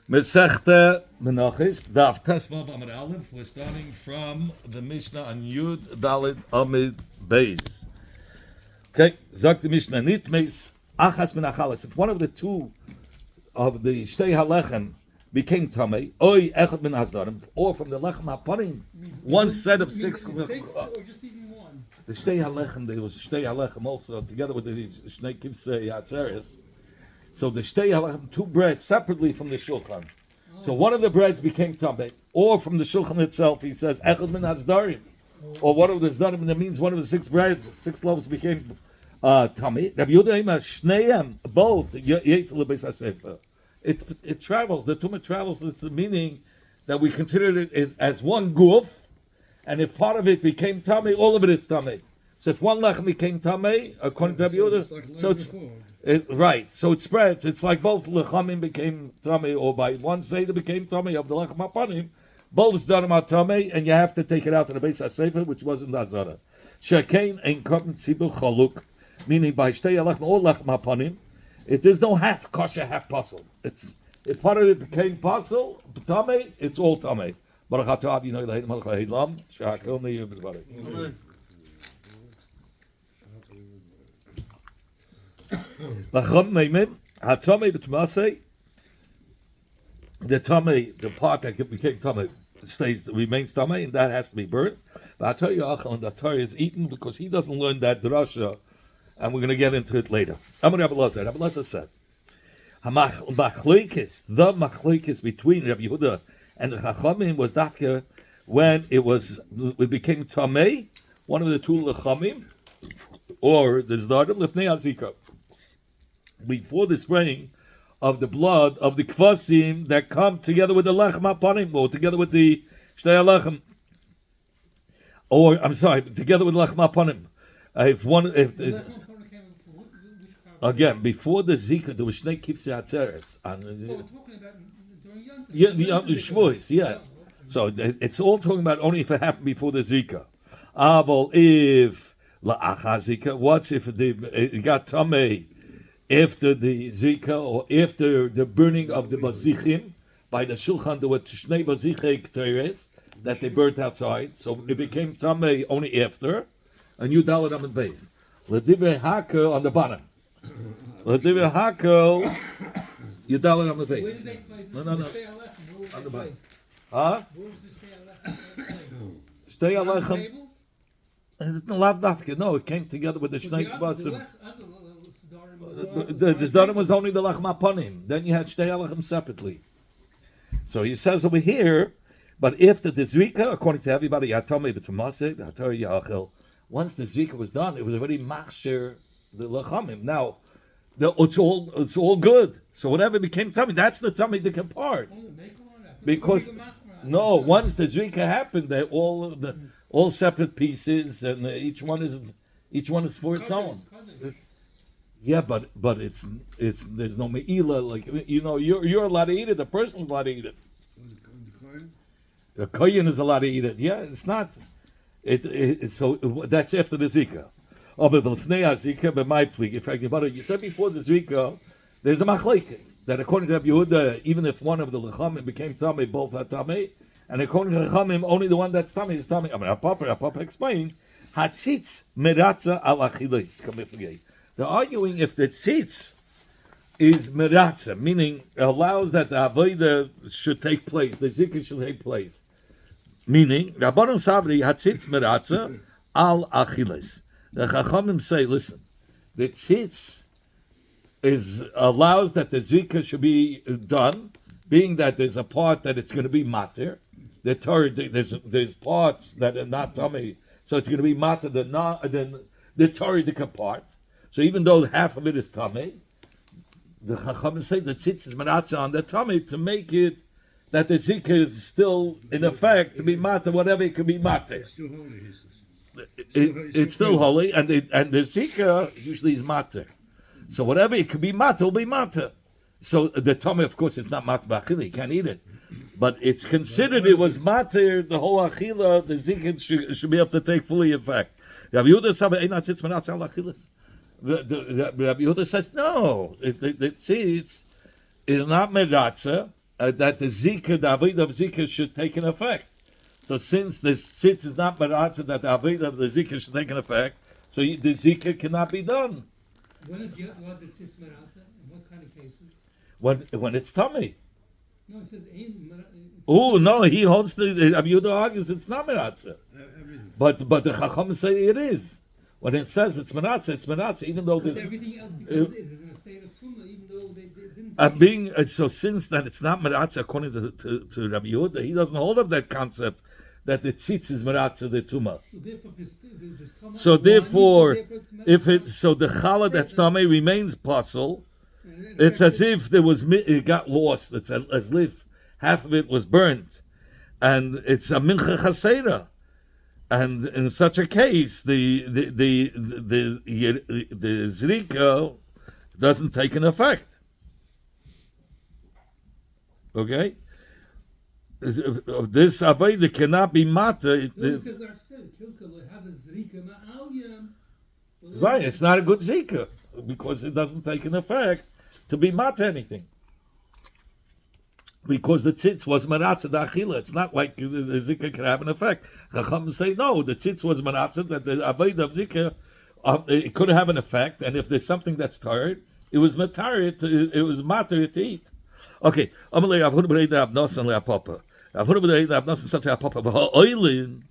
Mesechta Menochos, Daf Tesvav Amud Aleph. We're starting from the Mishnah on Yud Daled Amud Beis. Okay, Zok the Mishnah Nitmes Achas Menachalas. If one of the two of the Shtei Halechem became Tamei, Oy Echad Min Hazdarim, or from the Lechem HaPanim, one set of six. Or just even one. The Shtei Halechem, there was Shtei Halechem also together with the Shnei Kivsei Atzeres. So the Shtei Halechem, two breads separately from the Shulchan. So one of the breads became Tamei, or from the Shulchan itself, he says Echad Min Hazdarim, or one of the Hazdarim, that means one of the six breads, six loaves became Tamei. Rabbi Yehuda Eimer Shneim, both Yetz Lebeis HaSefer. It travels. The tumah travels. It's the meaning that we consider it as one guf, and if part of it became tamei, all of it is tamei. So if one lechem became tamei, according to Rabbi Yehuda, so it's right. So it spreads. It's like both lechamim became tamei, or by one seder became tamei of the lechem hapanim. Both darim are tamei, and you have to take it out to the Beis HaSefer, which wasn't Hazara. Shekain ein korban tzibur chaluk, meaning by shtei lechem or lechem hapanim. It is no half kosher, half puzzle. It's if part of it became puzzle, tamei, it's all tamei. Baruch atah Adonai Eloheinu melech haolam, she'hakol niyeh b'dvarei. Lacham meimin hatamei b'tmasei. The tamei, the part that became tamei, remains tamei, and that has to be burnt. But I tell you, and the Torah is eaten because he doesn't learn that drasha. And we're going to get into it later. Amar Rabbi Elazar said, the machlokes between Rabbi Yehuda and the Chachamim was dafka when it became tamei, one of the two lechamim, or the zdarim lifnei hazika, before the spraying of the blood of the kvasim that come together with the lechem hapanim, or together with the shtei halechem, or together with lechem hapanim. Again, before the Zika, there was Shnei Kivsei Atzeres. Yeah. So it's all talking about only if it happened before the Zika. But if la'acha Zika, what's if it got Tamei after the Zika, or after the burning of the Bazichim? By the Shulchan, there were Shnei Bazichei K'teres that they burnt outside. So it became Tamei only after. And you daled on the base. L'divrei hakel on the bottom. L'divrei hakel, you daled on the base. Where did they place? No. On the base. Huh? Where was the Shtei Halechem? It's not lav dafka. No, it came together with the Shnei Kvasim. The Zdarim was only the Lechem Hapanim. Then you had Shtei Halechem separately. So he says over here, but if the Zrika, according to everybody, Yatomei b'Tumaseh, Hatar Yachel. Once the Zika was done, it was already machshir the lechamim. Now, it's all good. So whatever became tummy, that's the tummy that can part. Because once the Zika happened, they're all separate pieces, and each one is for its own. Yeah, but it's there's no meila, like you're allowed to eat it. The person's allowed to eat it. The kohen is allowed to eat it. Yeah, it's not. So that's after the Zika. Oh, but l'fnei Zika, but my plea. In fact, you said before the Zika, there's a machlekes that according to Rabbi Yehuda, even if one of the lechamim became tamei, both are tamei, and according to lechamim, only the one that's tamei is tamei. I mean, Papa explained hatzitz meratza al achilos. They're arguing if the tzitz is meratza, meaning allows that the avodah should take place, the Zika should take place. Meaning, Rabbanon Sabri hatzitz meratza al achiles. The Chachamim say, listen, the tzitz allows that the zika should be done, being that there's a part that it's going to be mater. The Torah, there's parts that are not tummy, so it's going to be mater. The Torah part. So even though half of it is tummy, the Chachamim say the tzitz is meratza on the tummy to make it that the zika is still in effect to be matter, whatever it can be matter. It's still holy, and the zika usually is matter. So whatever it can be matter will be matter. So the tummy, of course, it's not matter b'achila; you can't eat it, but it's considered it was matter. The whole achila, the zika should be able to take fully effect. Rabbi Yehuda says no. The tzitz is not meratza. that the zika, the avodah of zika, should take an effect. So since the tzitz is not meratzah, that the avodah of the zika should take an effect, so the zika cannot be done. When is what the tzitz merasa? In what kind of cases? When it's tummy. No, it says in. Oh no, he holds the Rabbi Yehuda argues it's not meratzah. But the Chacham say it is. When it says it's meratzah, even though there's everything else because is in a state of tumah, even though they didn't. So since that it's not meratzah according to Rabbi Yehuda, he doesn't hold of that concept that the tzitz is meratzah the tumah. So therefore, if it's so the challah that's tamei remains puzzle, it's as if it got lost. It's as if half of it was burnt, and it's a mincha chasera. And in such a case, the zrika doesn't take an effect. Okay, this avodah cannot be mata. Right, it's not a good zika because it doesn't take an effect to be mata anything. Because the tzitz was meratzah da'achila. It's not like the zikah can have an effect. Chacham say no, the tzitz was meratzah, that the avodah of zikah, it could have an effect, and if there's something that's tired, it was matar, it was matar to eat. Okay, Amalei Avhud B'Reida Abnosan LeApapa. Avhud B'Reida Abnosan such Apapa V'Ha'oilin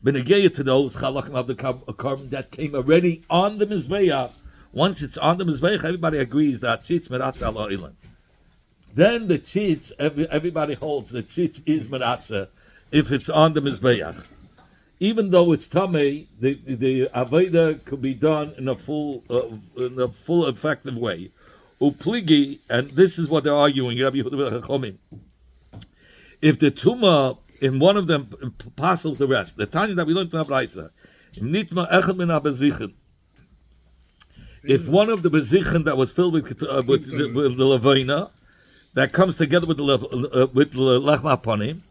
B'Negeya to those Chalakim of the carbon that came already on the Mizbeach. Once it's on the Mizbeach, everybody agrees that tzitz meratzah al-Oilin. Then the tzitz, everybody holds the tzitz is meratzah if it's on the mizbeach. Even though it's tamei, the avodah could be done in a full effective way. Upligi, and this is what they're arguing. If the tumah in one of them passes the rest, the tanya that we learned in Abraisa, if one of the bezichen that was filled with the levina that comes together with the lechma panim,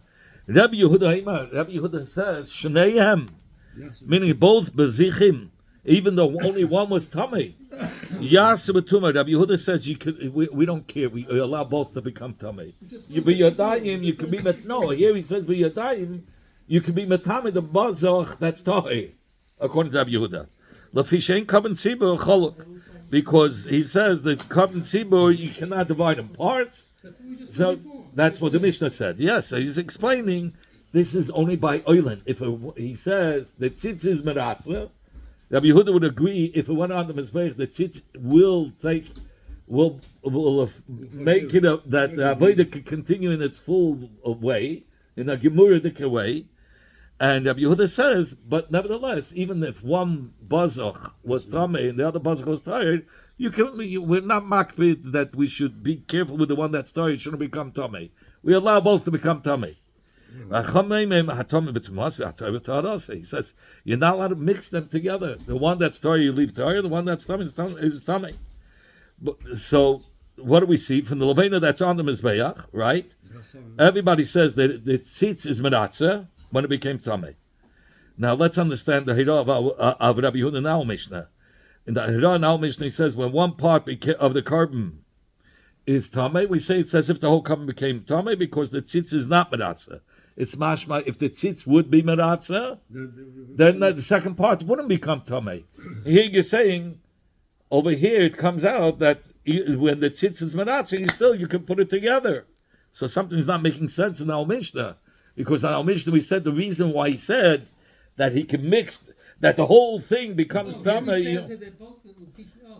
Rabbi Yehuda says shneihem, meaning both bezichim, even though only one was tamei. Yas b'tumah. Rabbi Yehuda says we don't care. We allow both to become tamei. You be yadayim. You can be no. Here he says be yadayim. You can be metame the bazach that's tahei, according to Rabbi Yehuda. Lafishein kabin tzibur choluk, because he says that kabin tzibur you cannot divide in parts. So that's what the Mishnah said. Yes, so he's explaining this is only by oilin. If he says the tzitz is meratzah, Rabbi Yehuda would agree if it went on the mizbeach, the tzitz will make it up that the avodah can continue in its full way, in a gemuridic way. And Rabbi Yehuda says, but nevertheless, even if one bazach was tamei and the other bazach was tired, we're not makbid that we should be careful with the one that's tired shouldn't become tamei. We allow both to become tamei. He says you're not allowed to mix them together. The one that's tired you leave tired. The one that's tamei is tamei. So what do we see from the levena that's on the mizbeach? Right? Everybody says that the tzitz is meratzah when it became tamei. Now let's understand the hira of Rabbi Yehuda now Mishnah. In the hira now Mishnah he says when one part of the carbon is tamei, we say it's as if the whole carbon became tamei because the tzitz is not meratzah. It's mashma. If the tzitz would be meratzah, then the second part wouldn't become tamei. Here you're saying over here it comes out that when the tzitz is meratzah, you can put it together. So something's not making sense in our Mishnah. Because in our Mishnah we said the reason why he said that he can mix, that the whole thing becomes tamei.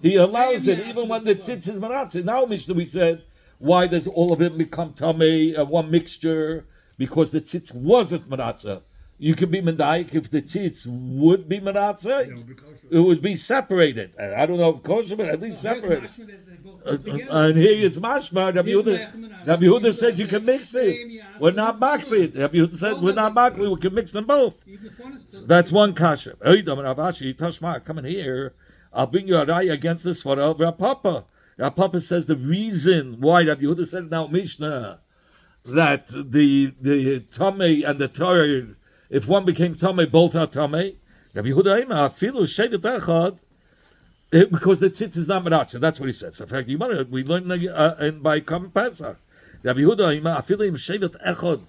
He allows it even when the tzitz is meratzah. In our Mishnah we said, why does all of it become tamei, one mixture? Because the tzitz wasn't meratzah. You can be medayik if the tzitz would be meratzah, it would be separated. I don't know if kosher, but at least separated. And here it's mashma. Rabbi Yehuda says you can mix it. We're not makbid. Rabbi Yehuda says we're not makbid. We can mix them both. That's one kasha. Come in here. I'll bring you a raya against this for Rapapa. Rapapa says the reason why Rabbi Yehuda said now Mishnah that the tamei and the tired, if one became tamei, both are tamei. Rabbi Yehuda filu shedet echad, because the tzitz is not meratzah. That's what he says. In fact, we learned by Kam Pesach Rabbi Yehuda, afilim shevet echad.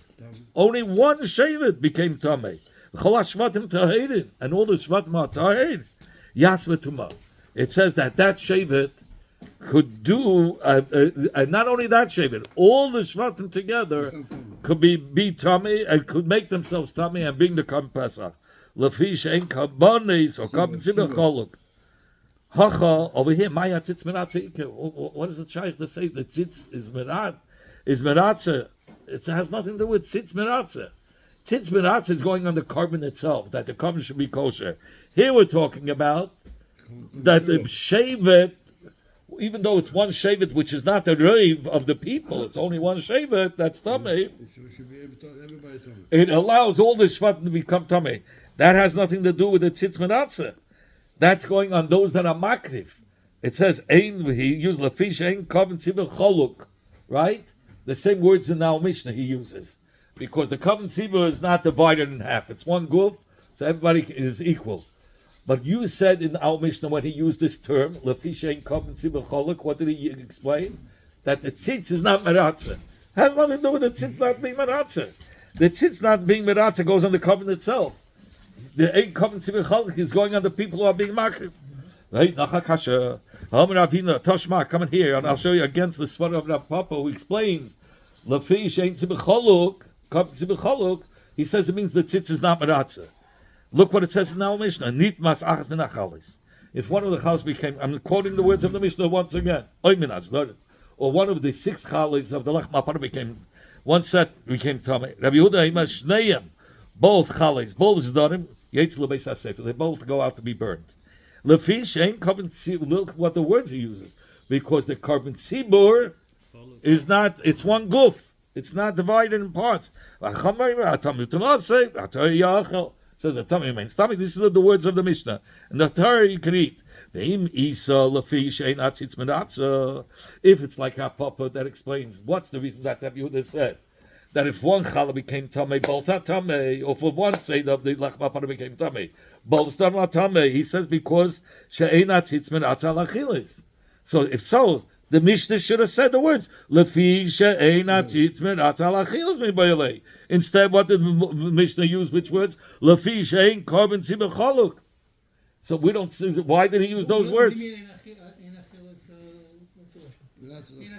Only one shevet became tamei. Chol hashvatim tahirin, and all the shvatim are tahir. Yas v'tumah. It says that shevet could do, not only that shevet, all the shvatim together could be tamei and could make themselves tamei and bring the Korban Pesach. Lefish ein kabanis or kabin tzibur choluk. Hacha over here, Maya tzitz meratze. What does the shaykh to say? The tzitz is meratze. It has nothing to do with tzitz meratze. Tzitz meratze is going on the carbon itself, that the carbon should be kosher. Here we're talking about that the shevet, even though it's one shevet which is not the rave of the people, it's only one shevet that's tamei. It allows all the shvatim to become tamei. That has nothing to do with the tzitz meratze. That's going on those that are makriv. It says ein. He used lafish ein kabin tzibur choluk, right? The same words in our Mishnah he uses, because the kabin tzibur is not divided in half. It's one guf, so everybody is equal. But you said in our Mishnah when he used this term lafish ein kabin tzibur choluk, what did he explain? That the tzitz is not meratze. Has nothing to do with the tzitz not being meratze. The tzitz not being meratze goes on the kabin itself. The eight kabin tzibur choluk is going on the people who are being makriv. Right? Nachakasha. Toshma, come in here, and I'll show you against the Svar of Rav Papa, who explains lafish ein tzibur choluk, kabin tzibur choluk. He says it means the tzitz is not meratze. Look what it says in our Mishnah. Nit mas achas min achalis. If one of the chalas became, I'm quoting the words of the Mishnah once again. Or one of the 6 chalas of the lach mapana became, one set became tamei. Rabbi Yehuda imash shneyem. Both chalas, both zdarim, yetz lebeis hasefer. They both go out to be burned. Lefish ain't kabin tzibur. Look what the words he uses, because the kabin tzibur is not. It's one guf. It's not divided in parts. So the tummy remains. This is the words of the Mishnah. And the Torah you can read. If it's like our Papa, that explains what's the reason that Rabbi Yehuda said that if one challah became tamei, both are tamei, or for one side of the lachma parah became tamei, both are tamei. He says because she'einat tzitz meratze al achilis. So if so, the Mishnah should have said the words lefi she'einat tzitz meratze al achilis mebayalei. Instead, what did the Mishnah use? Which words? Lefi she'ein korban tzibur choluk. So we don't see why did he use those words? What does that mean?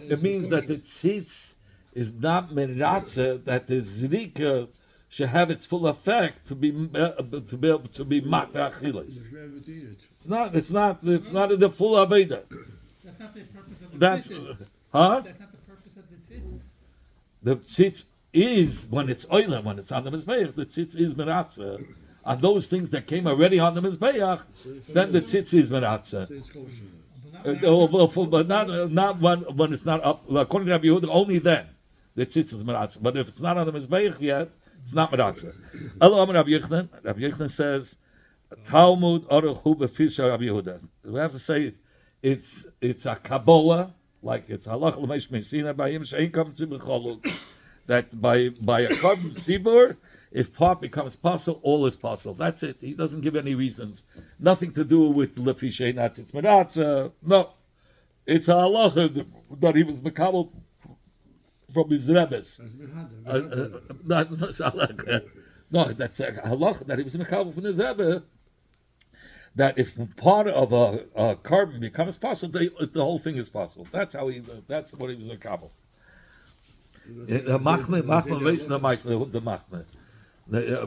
It means that the tzitz is not meratze, that the zrika should have its full effect to be able to be mata achilas. It's not in the full aveda. That's not the purpose of the That's tzitz. huh? That's not the purpose of the tzitz. The tzitz is when it's oilam, when it's on the mizbeach. The tzitz is meratze. On those things that came already on the mizbeach, then the tzitz is meratze. But not when it's not up. According to Rabbi Yehuda, only then the tzitz is meratze. But if it's not on the mizbeach yet, it's not meratze. Rabbi Yochanan says, Talmud Aruch Befisha Rabbi Yehuda. We have to say it's a Kabbalah, like it's halach l'meish meisina by him she'ein kabin tzibur choluk. That by a kabin tzibur, if part becomes possible, all is possible. That's it. He doesn't give any reasons. Nothing to do with lefi she'einat tzitz meratze. No, it's a halacha that he was mekabel from his rebbes. No, that's a halacha that he was mekabel from his rebbe. That if part of a carbon becomes possible, the whole thing is possible. That's how that's what he was mekabel. The machme. There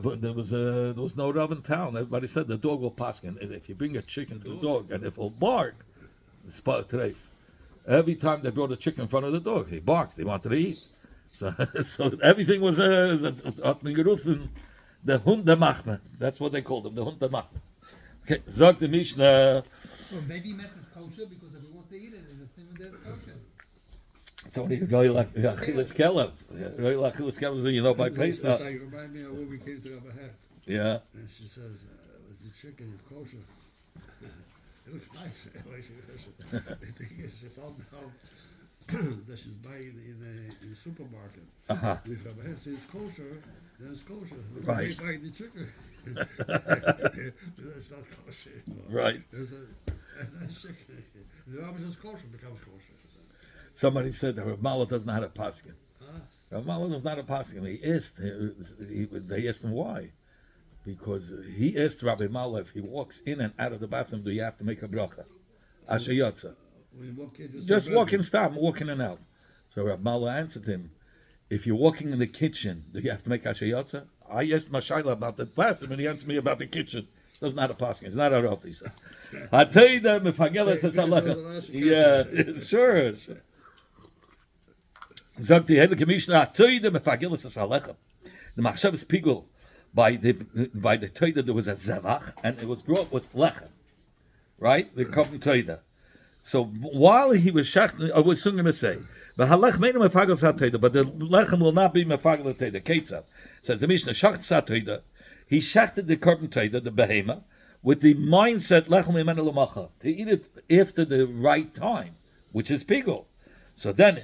was no Rav in town. Everybody said the dog will pass. And if you bring a chicken to the dog, and if it'll bark, it's part today. Every time they brought a chicken in front of the dog, he barked. He wanted to eat. So everything was the hund der machme. That's what they called him, the hund der machme. Okay, Zog the Mishnah. Well, maybe he meant it's kosher because if he wants to eat it, it's assuming that it's kosher. It's only really like Achilas Kelev. Really like Achilas Kelev, by Pesach. It's like remind me of when we came to Rabbi Hecht. Yeah. And she says, "Was the chicken kosher?" It looks nice. The thing is, she found out that she's buying in the supermarket. Uh-huh. If Rabbi Hecht says kosher, then it's kosher. Right. If buying the chicken, that's not kosher. Right. That's chicken. The rabbi says kosher becomes kosher. Somebody said that Rav Mala doesn't know how to paskin. Huh? Rav Mala does not have paskin. They asked him why. Because he asked Rabbi Mala if he walks in and out of the bathroom, do you have to make a bracha? Asher Yotza. When you walk in, Just walk in, stop, walk in and out. So Rabbi Mala answered him, if you're walking in the kitchen, do you have to make Asher Yotza? I asked Mashayla about the bathroom, and he answered me about the kitchen. Doesn't have a paskin. It's not a rough, he says. I tell you that Mefagela says halacha. Yeah, sure. Sagt die Hedeke Mishnah, I tell you that Mefagela says halacha. The Machshavas Pigul, by the Toida there was a Zavach, and it was brought with lechem. Right? The Korban Toida. So while he was shachting, I was going to say, but the lechem will not be mefagel toida. Ketzad says the Mishnah shacht satoida. He shachted the korban toida, the behema, with the mindset lechem imenu l'macha, to eat it after the right time, which is pigul. So then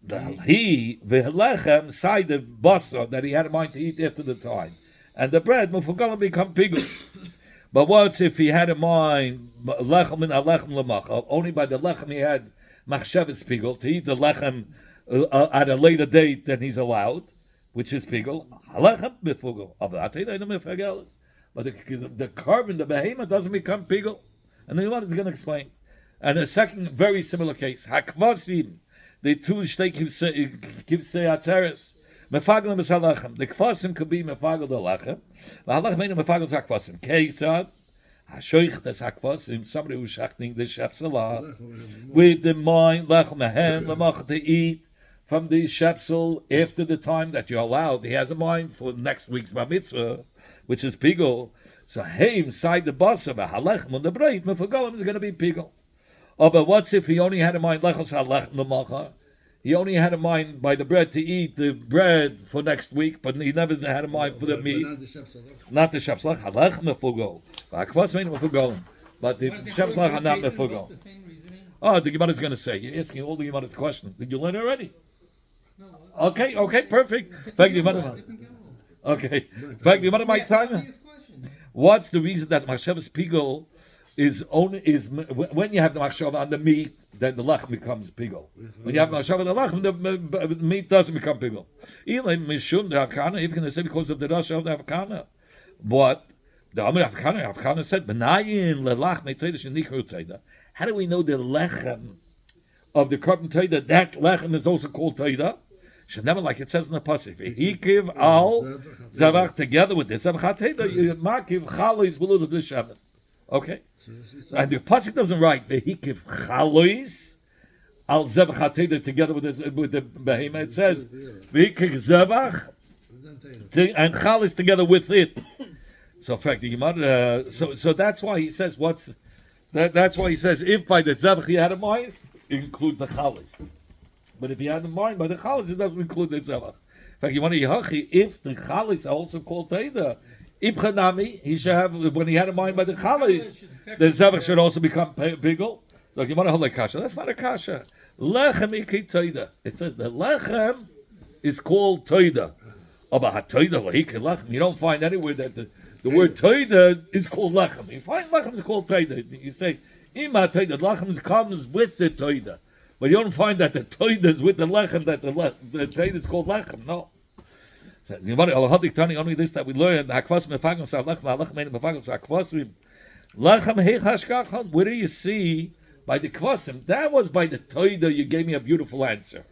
he lechem side the basa that he had in mind to eat after the time, and the bread mefagel become pigul. But what if he had in mind lechem in alechem l'macha? Only by the lechem he had machshavas pigul, to eat the lechem at a later date than he's allowed, which is pigul. Halechem befugul. But the carbon, the behemoth, doesn't become pigul. And the Yomad is going to explain. And a second very similar case, hakvasim, the two shtei kivsei atzeres. Mefagel is halechem. The kvasim could be mefagel the lechem. The halechem ain't mefagel hakvasim. Keisad. Hashoich des hakvasim. Somebody who's shachting the shepselah with the mind lechem ahen lemach to eat from the shepsel after the time that you're allowed. He has a mind for next week's bar mitzvah, which is pigul. So hey, inside the basa halechem on the bread mefagelim is going to be pigul. Oh, but what's if he only had in mind lechos halechem lemacha? He only had in mind by the bread to eat the bread for next week, but he never had in mind for the meat. Not the shepselach. Halechem mefugol. Hakvas mean mefugolim, but the shepselach are not mefugol. Oh, the Gemara is going to say. You're asking all the Gemara's question. Did you learn it already? Okay, perfect. Thank you, Gemara. Okay, thank you, Gemara. My time. What's the reason that machshavas pigul is when you have the machshava on the meat, then the lechem becomes pigul. When you have machshava on the lechem, the meat doesn't become pigul. Even mishum the hakana, even they say because of the rasha of the hakana. But the Amir Hakana said, "Benayin lelach meiteidish nikru teida." How do we know the lechem of the korban teida? That lechem is also called teida. Should never, like it says in the pasuk, "Hikiv al zavach," together with the zavach teida, makiv chalos below the shaman. Okay, and the pasuk doesn't write "Hikiv chalos al zavach teida" together with the behema. It says "Hikiv zavach" and chalos together with it. So, in fact, the Gemara. So that's why he says That's why he says if by the zavach he had in mind, it includes the chalas. But if he had in mind by the chalas, it doesn't include the zavach. In fact, you want to yihachi if the chalas are also called teida. Ibchanami, he should have when he had in mind by the chalas, the zavach should also become pigul. So you want to hold a kasha. That's not a kasha. Lechem iki teida. It says the lechem is called teida. About teida, you don't find anywhere that the word toida is called lechem. You find lechem is called toida. You say, ima toida, lechem comes with the toida. But you don't find that the toida is with the lechem, that the toida is called lechem. No. Says, only this that we learned, where do you see by the kvasim? That was by the toida, you gave me a beautiful answer.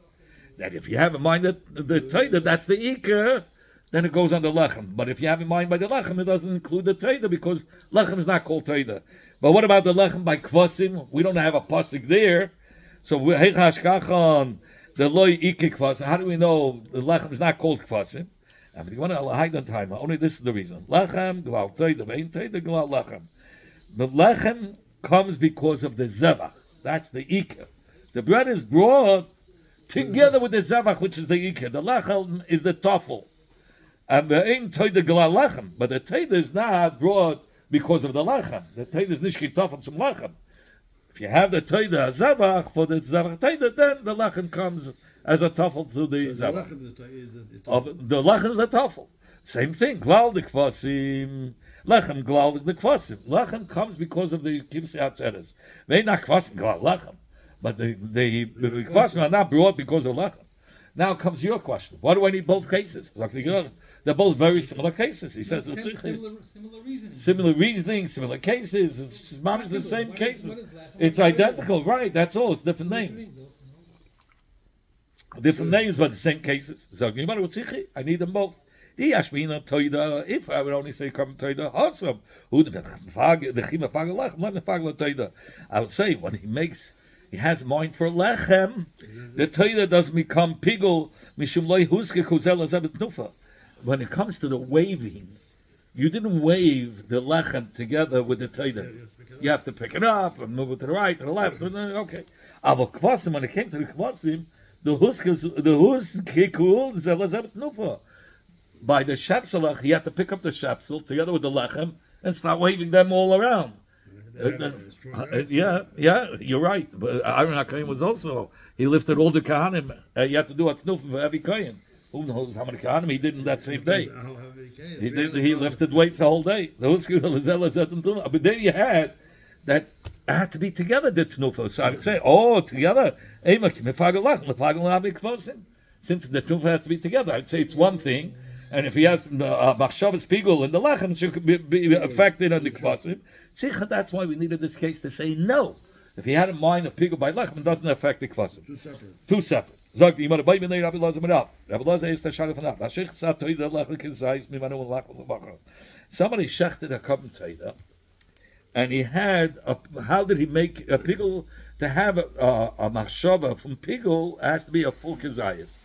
That if you have in mind that the toida, that's the ikar, then it goes on the lechem. But if you have in mind by the lechem, it doesn't include the teida because lechem is not called teida. But what about the lechem by kvasim? We don't have a pasuk there. So the loy ikik kvasim. How do we know the lechem is not called kvasim? And you want to hide the time. Only this is the reason. Lechem glal teida, vein teida glal lechem. The lechem comes because of the zevach. That's the ikar. The bread is brought together with the zevach, which is the ikar. The lechem is the tafel. And the ain't toida glal lechem, but the toida is not brought because of the lechem. The toida is nishki tafel some lechem. If you have the toida zavach for the zavach toida, then the lechem comes as a tafel to the zavach. The lechem is the tafel. Same thing. Glal the kvasim Lechem glal the kvasim. Lechem comes because of the kivsei atzeres. They not kvasim glal lechem, but the kvasim are not brought because of lechem. Now comes your question. Why do I need both cases? They're both very similar cases. He says similar reasoning, similar cases. It's much the same cases. It's identical, right? That's all. It's different names. Different names, but the same cases. I need them both. If I would only say come toida, awesome. I would say when he has mind for lechem, the toida doesn't become pigul mishum loy huske kuzel azabet nufa. When it comes to the waving, you didn't wave the lechem together with the toida. You have to pick it up and move it to the right, to the left. Okay. Avo kvasim, when it came to the kvasim, the huske kul zel azabet nufa. By the shepselach, he had to pick up the shepsel together with the lechem and start waving them all around. Yeah, you're right. But Aaron HaKohen was also, he lifted all the kahanim. You had to do a tnuf for every kohen. Who knows how many kahanim he did in that same day? He lifted weights the whole day. But then you had that had to be together, the tnufa. So I would say, together. Since the tnufa has to be together, I'd say it's one thing. And if he has machshavas pigul in the lechem, it should be affected on the kvasim. That's why we needed this case to say no. If he had in mind a pigul by lechem, it doesn't affect the kvasim. Two separate. Sagt die Rabbi Lazar mirab. Rabbi Lazar ist der Schale von Nach. Sagt heute lechem kizayis mimanu lechem levachar. Somebody shechted a carbon trader, and he had how did he make a pigul to have a machshava from pigul has to be a full kizayis.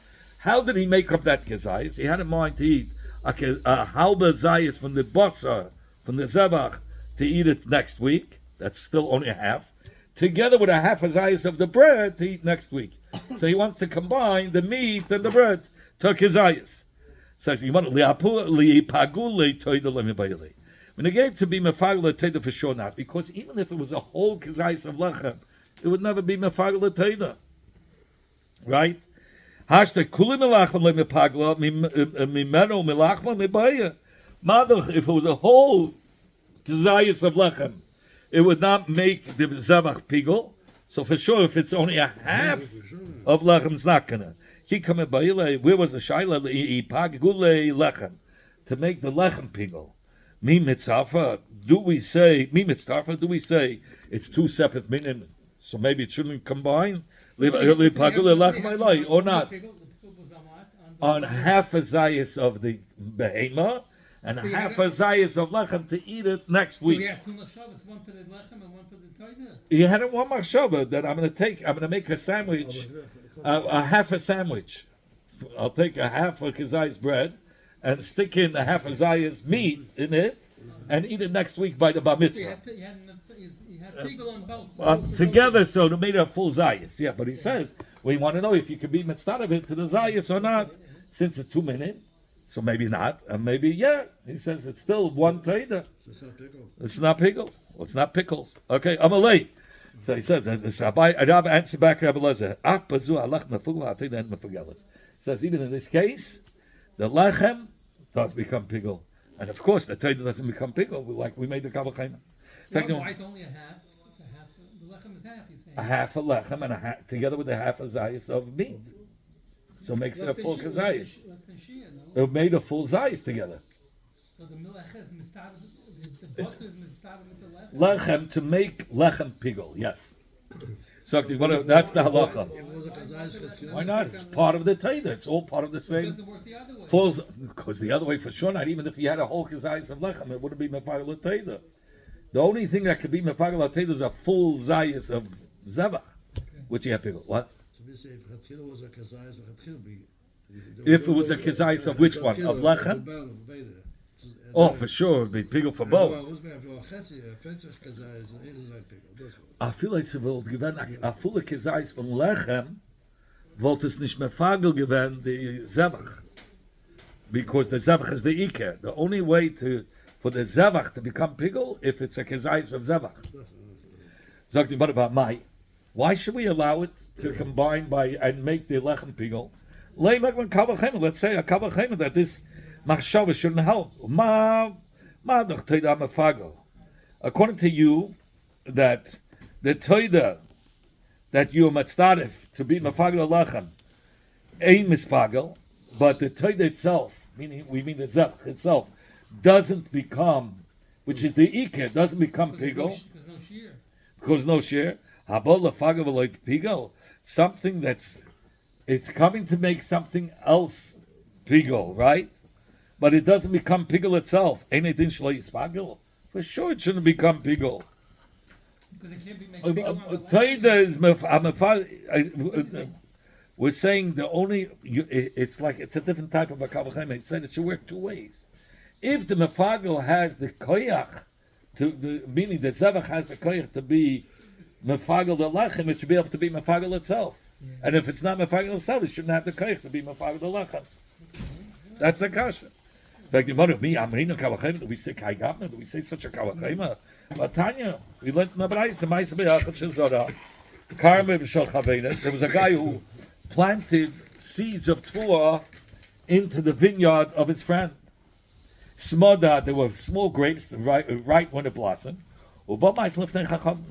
How did he make up that kizayis? He had in mind to eat a halba zayis from the basa, from the zebach, to eat it next week. That's still only a half. Together with a half a zayis of the bread to eat next week. So he wants to combine the meat and the bread to kizayis. Says you want liipagule toida lemibayli. When he gave to be mefagla toida for sure not, because even if it was a whole kizayis of lechem, it would never be mefagla toida. Right? If it was a whole kizayis of lechem, it would not make the zevach pigul. So for sure, if it's only a half of lechem, it's not gonna. Where was the shaila? Lechem to make the lechem pigul. Mi mitzarfa? Do we say it's two separate minim? So maybe it shouldn't combine. Or not on half a zayis of the behema and half a zayis of lechem to eat it next week. So you have two machshavas, one for the lechem and one for the toida. He had one machshava that I'm going to make a sandwich, a half a sandwich. I'll take a half of kizayis bread and stick in a half a zayis meat in it and eat it next week by the bar mitzvah. So you had pigul on both. Together, so to make it a full zayis. Yeah, but he says, we want to know if you can be mitzvah of it to the zayis or not, since it's 2 minutes. So maybe not, and maybe yeah. He says it's still one trader. It's not pickle. Well, it's not pickles. Okay, I'm a late. So he says, I'd have answer back Rabbi Lazar. He says, even in this case, the lechem does become pickle. And of course, the trader doesn't become pickle, like we made the kavachayim. Why is only a half? It's a half. The lechem is half, you're saying. A half a lechem and a half, together with a half a zayis of meat. So it makes it a full kazayis. It made a full zayis together. So the milach is mistav, the bus is mistav with the lechem? Lechem, to make lechem pigul, yes. So that's the halacha. Why not? It's part of the taida. It's all part of the same. It doesn't work the other way. Falls, because the other way for sure not. Even if you had a whole kazayis of lechem, it wouldn't be mefagel taida. The only thing that could be mefagel taida is a full zayis of zevach, which you have pigul. What? If it was a kazayis of which one? Of lechem? Oh, for sure, it'd be pigul for both. I feel like it will given a full kazayis from lechem, wollte es nicht mefagel given the zevach, because the zevach is the iker. The only way for the zevach to become pigul if it's a kazayis of zevach. Sagt what about my? Why should we allow it to combine and make the lechem pigul? Let's say a kavachema that this machshava shouldn't help. Madach Toida Mefagel. According to you, that the Toida that you are Matztarif to be Mefagel Lachem, ain't Mispagel, but the Toida itself, meaning we mean the Zevach itself, doesn't become, which is the Iker, doesn't become Pigel. Because no shear. Because no share. Habol Lefagel V'loy Pigel. Something it's coming to make something else Pigel, right? But it doesn't become Pigel itself. Ain't it in Shalai Yispagel? For sure it shouldn't become Pigel. Because it can't be made bigger on the left. Toida is we're saying the only it's like it's a different type of a kavachem. It said it should work two ways. If the mefagel has the koyach, meaning the zevach has the koyach to be mefagel the lachem, it should be able to be mefagel itself. Yeah. And if it's not mefagel itself, it shouldn't have the koyach to be mefagel the lachem. That's the kasha. Like the mother, me, Amrina kavachem. Do we say kaigapna? Do we say such a kavachem? But Tanya, we learned in the Braisa, Ma'aseh B'Yachad Shezorah, Karmeh B'Shol Chavenet. There was a guy who planted seeds of Tfuah into the vineyard of his friend. Smoda, there were small grapes right when it blossomed. The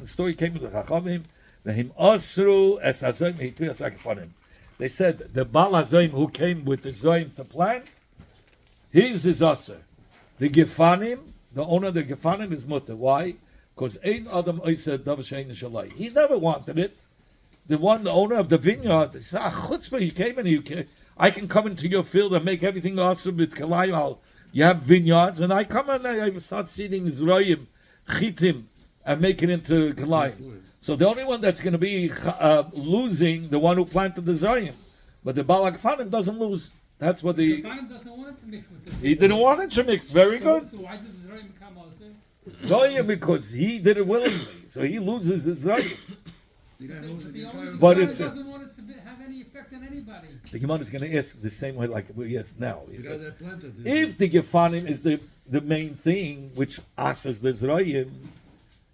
story came to the Chachamim. They said the Baal HaZoim who came with the Zoim to plant, his is Aser. The Gefanim, the owner of the Gefanim is mutter. Why? Because Ein Adam Oiseh Davar She'ein Shalai. He never wanted it. The owner of the vineyard, he said, chutzpah, he came and I can come into your field and make everything awesome with kalayim. You have vineyards, and I come and I start seeding zroyim, chitim, and make it into kalayim. So the only one that's going to be losing, the one who planted the zroyim. But the Baal HaGefanim doesn't lose. That's what the Gefanim doesn't want it to mix with it. He didn't want it to mix. Very good. So why does Zroyim become also? Zoyim, because he did it willingly. So he loses his Zoyim. But it doesn't want it to have any effect on anybody. The Gemara is going to ask the same way like we ask now. He says, if the Gefanim is the main thing, which asks the Zoyim,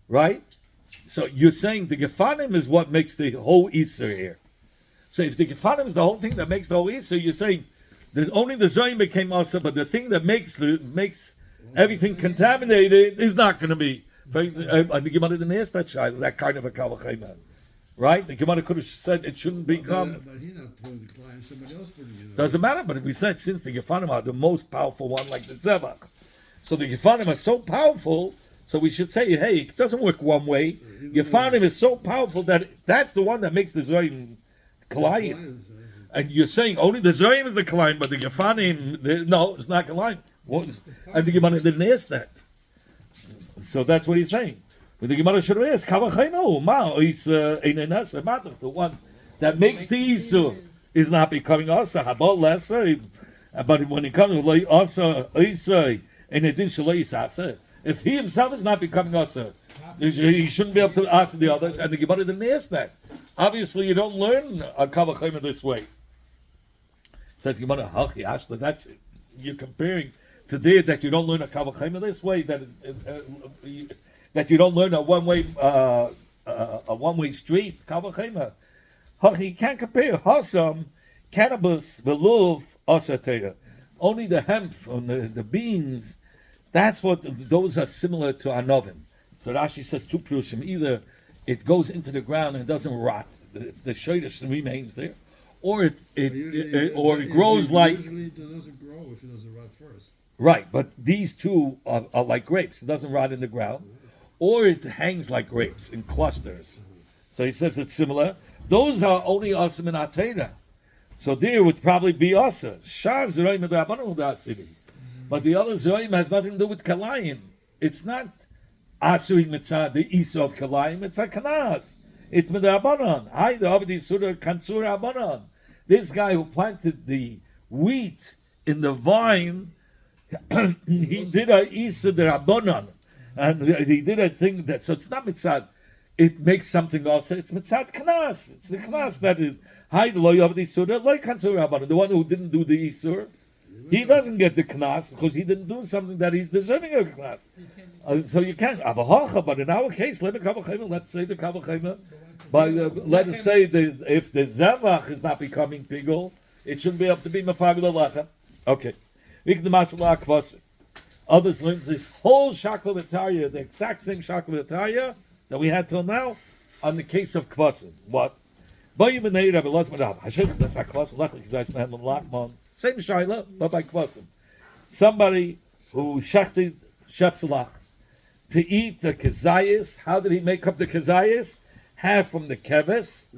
right? So you're saying the Gefanim is what makes the whole Isser here. So if the Gefanim is the whole thing that makes the whole Isser, you're saying there's only the Zoyim became Asa, but the thing that makes everything contaminated is not going to be. The Gemara didn't ask that kind of a Kavachayman. Right? The Gemara could have said it shouldn't become. But he not putting the client, somebody else putting it. Doesn't matter, but if we said since the Gefanim are the most powerful one, like the Zevach, so the Gefanim are so powerful, so we should say, hey, it doesn't work one way. Gefanim is so powerful that that's the one that makes the Zoyim Kalayim. And you're saying only the Zoyim is the Kalayim, but the Gefanim, no, it's not Kalayim. And the Gemara didn't ask that. So that's what he's saying. But the Gemara should have asked, the one that makes the Isu is not becoming Asa. Habal lesser, but when it comes to Asa, Isa, and it didn't Asa, if he himself is not becoming Asa, he shouldn't be able to ask the others, and the Gemara didn't ask that. Obviously, you don't learn a Kavachayim this way. Says Gemara, that's it. You're comparing to there that you don't learn a Kavachayim this way, that you don't learn a one-way street. Kavachayim. You can't compare Hasam, cannabis, veluv, asatera. Only the hemp and the beans. That's what those are similar to anovim. So Rashi says two prushim. Either it goes into the ground and doesn't rot, the shaydish remains there, or it grows like. Usually it doesn't grow if it doesn't rot first. Right, but these two are like grapes. It doesn't rot in the ground, or it hangs like grapes in clusters. So he says it's similar. Those are only asim in atera. So there would probably be asa. Shah zeraim edrabanan udasiri. But the other zeraim has nothing to do with kalayim. It's not asuing mitzah the isa of kalayim. It's a kanas. It's medrabanan. Hi, the avdi surah kansur abanan. This guy who planted the wheat in the vine, he did a isa derabanan, and he did a thing that. So it's not mitzah. It makes something also. It's mitzat knas. It's the knas that is. Hi, the loy of the isur, loy kansur abanan. The one who didn't do the isur, he doesn't get the knas because he didn't do something that he's deserving of knas. So you can't have a hacha. But in our case, let's say the kavachayim. But let us say that if the zevach is not becoming pigul, it shouldn't be up to be mafagel alacha. Okay. Others learned this whole shakla v'tarya, the exact same shakla v'tarya that we had till now, on the case of kvasim. What? Same shaila, but by kvasim. Somebody who shechted shepselach to eat the kazayis. How did he make up the kazayis? Half from the keves,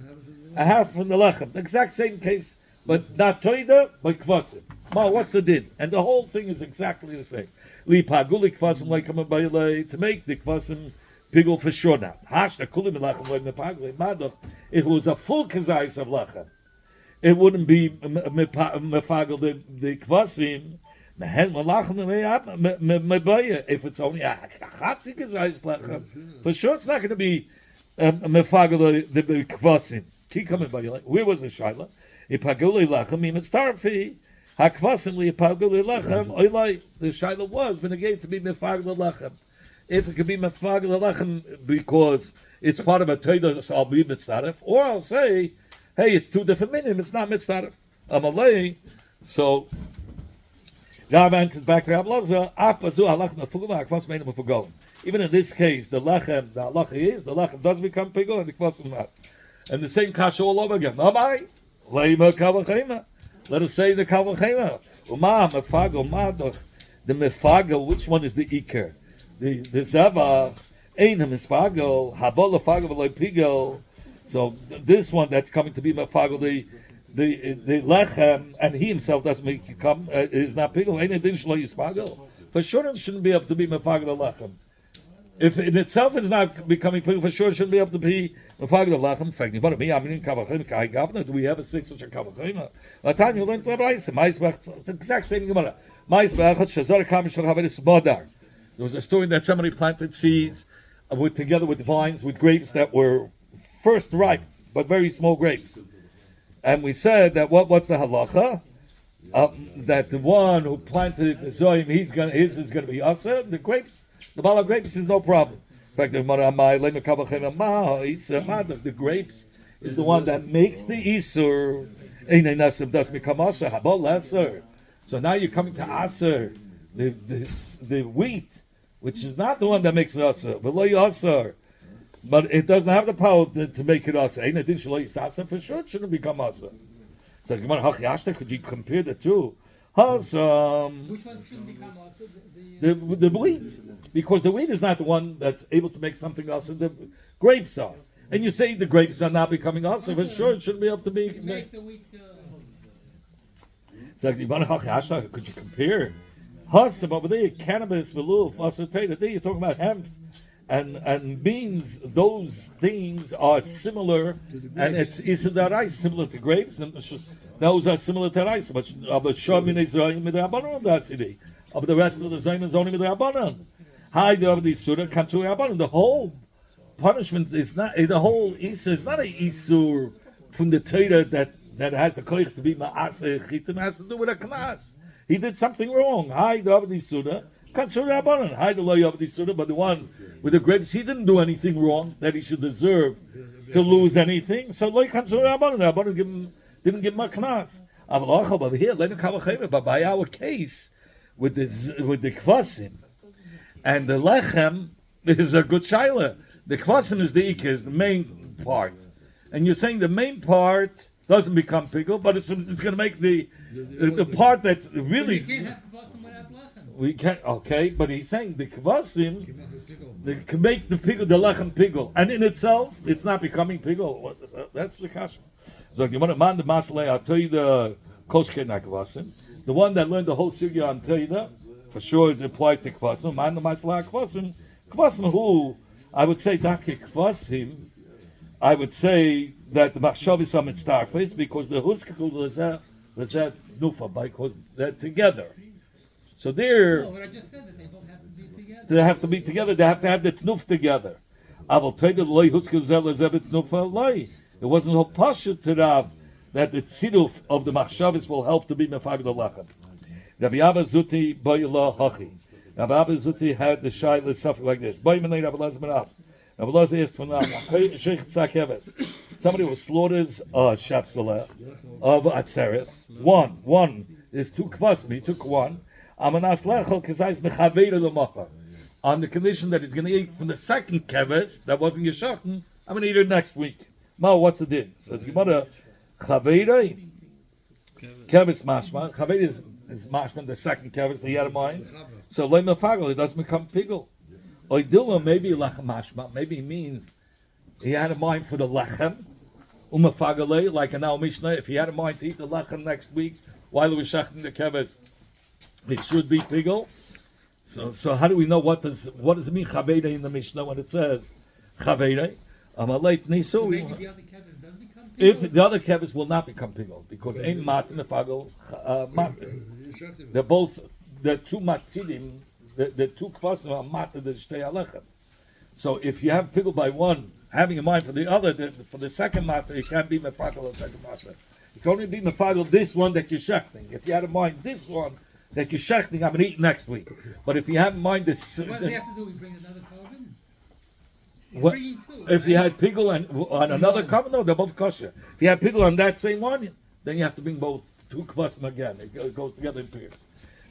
a half from the lechem. The exact same case, but not toida, but kvasim. Ma, what's the din? And the whole thing is exactly the same. Li paguli kvasim like coming by to make the kvasim pigul for sure now. Hashna kulim lechem like mepaguli madoch. It was a full kazayis of lechem. It wouldn't be mefagel the kvasim. If it's only a chatzi kazayis lechem, for sure it's not going to be mefagel the kvasim. Keep coming by where was the shaila? Ipaguli lechem imitztarfi. Hakvasim li ipaguli lechem. Oilai the shaila was been again to be mefagel lechem. If it could be mefagel lechem because it's part of a toida, so I'll be mitzdaref, or I'll say, hey, it's two different minim. It's not mitzdaref. Amalei. So Rav answered back to Rav Loza, even in this case, the lechem, the lechem does become pigul and the kvasim not. And the same kasha all over again. Let us say the kavachema. The mefagel, which one is the iker? The zava, ein mefagel, habol lefagel v'loy pigel. So this one that's coming to be mefagel, the lechem, and he himself doesn't make it come, is not pigel. Ein adin shlo yispagel. For sure it shouldn't be able to be mefagel the lechem. If in itself it's not becoming pigul, for sure it shouldn't be able to be mefagel the lechem. In fact, but me, I mean, kavachim kai governor. Do we ever say such a kavachim? Latan, you learn to Rabbi. It's the exact same Gemara. There was a story that somebody planted seeds together with vines, with grapes that were first ripe, but very small grapes. And we said that what's the halacha? That the one who planted the zoyim, his is going to be asa. The grapes, the bala grapes is no problem. In fact, the grapes is the one that makes the isur. Does become asa. Habal lesser. So now you're coming to asa, the wheat, which is not the one that makes it asa, but it doesn't have the power to make it asa. For sure it shouldn't become asa. Says could you compare the two? Which one shouldn't become asa? The wheat, because the wheat is not the one that's able to make something asa. The grapes are, and you say the grapes are not becoming asa. For sure it shouldn't be able to be. Make the wheat. Could you compare? Hasam over there, cannabis, veluf, asatayda. There you're talking about hemp and beans. Those things are similar, and it's isidarai similar to grapes. And those are similar to rice. But the rest of the zayin is only with the rabbanon. Hi, the surah kansur rabbanon. The whole punishment is not the whole isur is not a isur from the Torah that has the koich to be ma'aseh chitim, has to do with a knas. He did something wrong. Hi, the Avdi Suda, Kansur Rabbanan. Hi, the Loy Avdi Suda, but the one with the grapes, he didn't do anything wrong that he should deserve to lose anything. So Loy Kansur Rabbanan, Rabbanan didn't give him a knas. Over here, but by our case, with the kvasim and the lechem, is a good shaila. The kvasim is the ikah, is the main part. And you're saying the main part doesn't become pigul, but it's going to make the part that's really. You can't have kvasim without lechem. We can't. Okay, but he's saying the kvasim can make the pigul, the lechem pigul, and in itself, it's not becoming pigul. That's the kasha. So you want to man the masalei? I'll tell you the koshke na kvasim. The one that learned the whole sugya on Teida, for sure it applies to kvasim. Man the masalei kvasim. Kvasim who I would say dafke kvasim. I would say that the machshavis are mitzdarfes because the huskakul lezet nufa because they're together. So they're. No, what I just said that they both have to be together. They have to be together. They have to have the tnuf together. I will tell you the loy huskakul lezet tnufa loy. It wasn't a pasha to Rav that the tziduf of the machshavis will help to be mefaged lechem. Rabbi Abba Zuti Bayla Hachi. Rabbi Abba Zuti had the shaila something like this. Baymanei Rabbi Lazman Rabbi Lazar asked for somebody who slaughters shapsala of atzeres. One. There's two kvasim. He took one. Amanas lechol kizayis mechaveira l'macha. On the condition that he's going to eat from the second keves that wasn't yeshachtin, I'm going to eat it next week. Ma, what's the din? Says Gemara, chaveira, keves mashma. Chaveira is mashma, the second keves that he had in mind. So loy mefagel, it doesn't become pigel. Oy dilma, maybe lechem mashma, maybe he means he had in mind for the lechem. Umafagale, like in our Mishnah, if he had in mind to eat the lechem next week while he was shechting the keves, it should be pigel. So how do we know what does it mean chaveira in the Mishnah when it says chaveira? Amaleit nisu. So maybe the other kevis does become pigel? If the other kevis will not become pigel because ein mat and mefagel mat. They're two matidim. The two kvasim are mat the shtei alechem. So if you have pigel by one, having in mind for the other, for the second matter, you can't be mefagel the second matter. You can only be mefagel this one that you're shechting. If you had in mind this one that you're shechting, I'm going to eat next week. But if you have in mind this... So what does he have to do? We bring another carbon? He's What, bringing two, if right? you had pigel on another carbon, no, they're both kosher. If you had pigel on that same one, then you have to bring both two kvasim again. It goes together in pairs.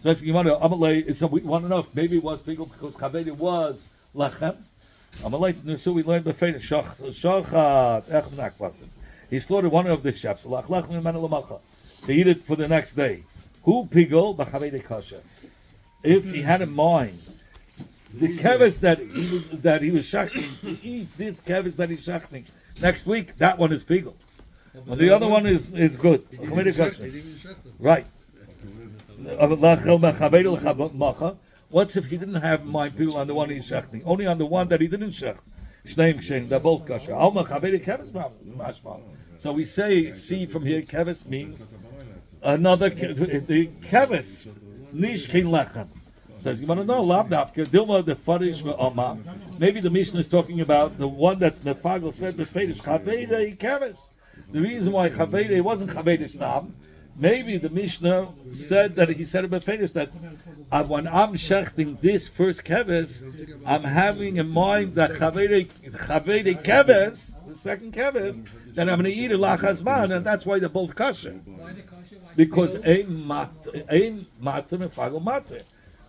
So you want to, so we want to know if maybe it was pigel because chaveda was lachem. We learned before he slaughtered one of the sheps to eat it for the next day. Who pigel b'chaveda kosher? If he had in mind the kevis that he was shachting to eat this kevis that he's shachting next week, that one is pigel. And the other one is good. Right. What's if he didn't have in mind pigel on the one he's shachting? Only on the one that he didn't shecht. Shneim kshen, they're both kosher. So we see from here, kevis means another the kevis nish kin lechem. Says you want to know lav dafka dilma the farish ve'oma. Maybe the Mishnah is talking about the one that's mefagel said befedish chaveda kevis. The reason why chaveda wasn't chaveda stam. Maybe the Mishnah said that he said about Fenish that when I'm shechting this first keves, I'm having in mind that chaveda keves, the second keves, that I'm going to eat a lachazman, and that's why they're both kosher. Why the kosher? Why Because ein mater mefagel mater.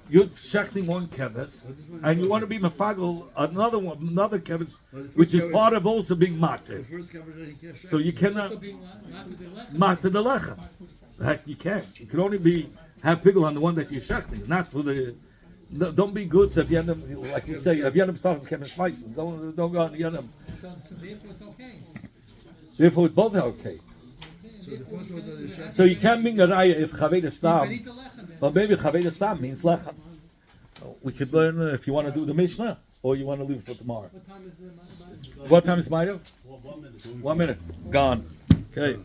You're shechting one keves, and you want to be mefagel another keves, which is part of also being mater. So you cannot also being not to the left? mater the lechem. That you can't. You can only have pigel on the one that you're shechting, not for the. No, don't be good if you end them, like you say, if you end them stuff, don't go on the end them. So therefore it's okay. Therefore, it's both are okay. So you can't bring a raya if chaveda You can stam. eat the lechem then. Well, maybe chaveda stam means lechem. We could learn if you want to do the Mishnah or you want to leave it for tomorrow. What time is the What time is Ma'ariv? 1 minute. Gone. Okay.